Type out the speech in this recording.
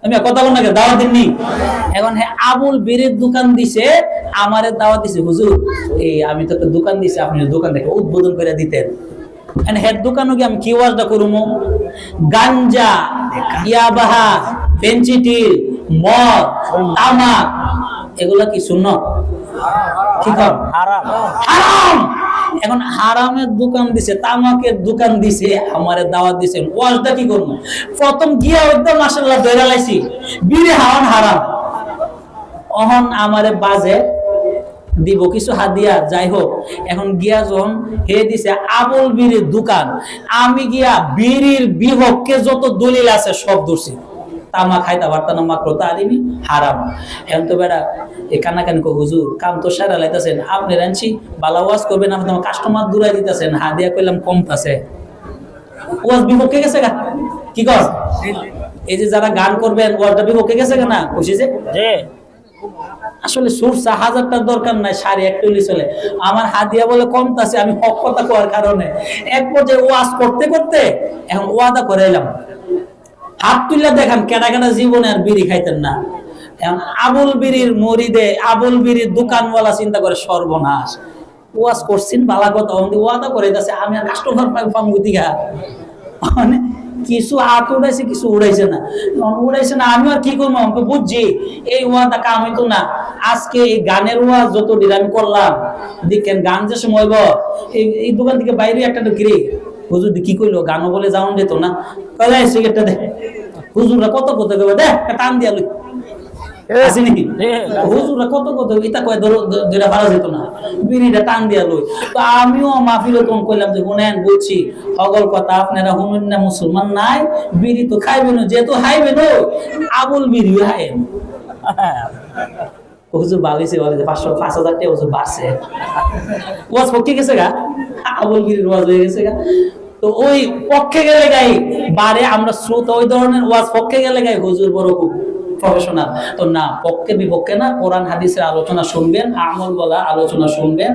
আমি কথা বল না, দাওয়াত দিননি। এখন হ্যাঁ আবুল বীরের দোকান দিছে, আমারে দাওয়াত দিছে, হুজুর এই আমি তো একটা দোকান দিছি, আপনি দোকান থেকে উদ্বোধন করে দিতেন। হেড দোকানও কি আমি কি ওয়াজটা করবো? গাঞ্জা, ইয়াবাহা, ফেন্সিডিল, মদ, তামাক, এগুলা কি সুন্নাত? কি কর? হারাম। হারাম। এখন হারামের দোকান দিছে, তামাকের দোকান দিছে, আমারে দাওয়াত দিছেন, ওয়াজটা কি করবো? প্রথম গিয়া একদম মাশাআল্লাহ ধরে লাইছি বিড়ি হারাম হারাম। অহন আমারে বাজে দিব কিছু হাদিয়া, যাই হোক। এখন গিয়া যখন হে দিছে আবুল বীরের দোকান, আমি গিয়া বীরির বিপক্ষে যত দলিল আছে সব ধরছি। তামা খাইতা পারতা না, মাত্র তালিমি হারাম। এখন তো বেড়া এ কানাকানি কো, হুজুর কাম তো সারা লাইতাছেন, আপনি রানছি বালা ওয়াজ করবেন, আপনি আমার কাস্টমার দূরাই দিতেছেন, হাদিয়া কইলাম কমতাছে। ওয়াজ বিপক্ষে গেছে গা, কি কর? এই যে যারা গান করবেন ওয়াজটা বিপক্ষে গেছে গা, না খুশি যে আসলে সুরসা হাজারটার দরকার নাই, 1.5 টলি চলে। আমার হাদিয়া বলে কমতাছে, আমি হক কথা করার কারণে এক পর্যায়ে ওয়াজ করতে করতে এখন ওয়াদা করে এলাম, হাত তুললে দেখান কেনা কেনা জীবনে আর বিড়ি খাইতেন না। এখন আবুল বিড়ির মরিদে আবুল বিড়ির দোকানওয়ালা চিন্তা করে সর্বনাশ, ওয়াজ করছেন বালা কথা, ওয়াদা করে যাচ্ছে আমি আর কাস্টমার পাবো দিঘা। মানে কিছু হাত উড়াইছে, কিছু উড়াইছে না, উড়াইছে না, আমি আর কি করবো? আমাকে বুঝছি এই ওয়াদা কাম হইতো না। আজকে এই গানের ওয়াজ যত দিন আমি করলাম, দেখেন গান যে সময় এই দোকান থেকে বাইরে একটা গিরে হুজুর কি কইলো, গানও বলে যাওন যেত না, সিগারেটটা দে, হুজুররা কত কথা কবে দে টান দিয়া লই আছে নাকি, হুজুররা কত কথা এটা কয় ধরে ভাড়া যেত না, বিড়িটা টান দিয়া লই। তো আমিও মাহফিলে তখন কইলাম যে শুনেন বলছি সকল কথা আপনারা শুনুন না, মুসলমান নাই বিড়ি তো খাইবেন, যেহেতু খাইবেন আবুল বিড়ি খাইবেন। হুজুর বালিছে বলে 5,000 টাকা হুজুর বাড়ছে, ওয়াজ পক্ষে গেছে গা, আবুল বিড়ির ওয়াজ হয়ে গেছে গা। তো ওই পক্ষে গেলে গাই বারে আমরা শ্রোতা, ওই ধরনের ওয়াজ পক্ষে গেলে গাই হুজুর বড় খুব প্রফেশনাল। তো না, পক্ষে বিপক্ষে না, কোরআন হাদিসের আলোচনা শুনবেন, আমল বলা আলোচনা শুনবেন।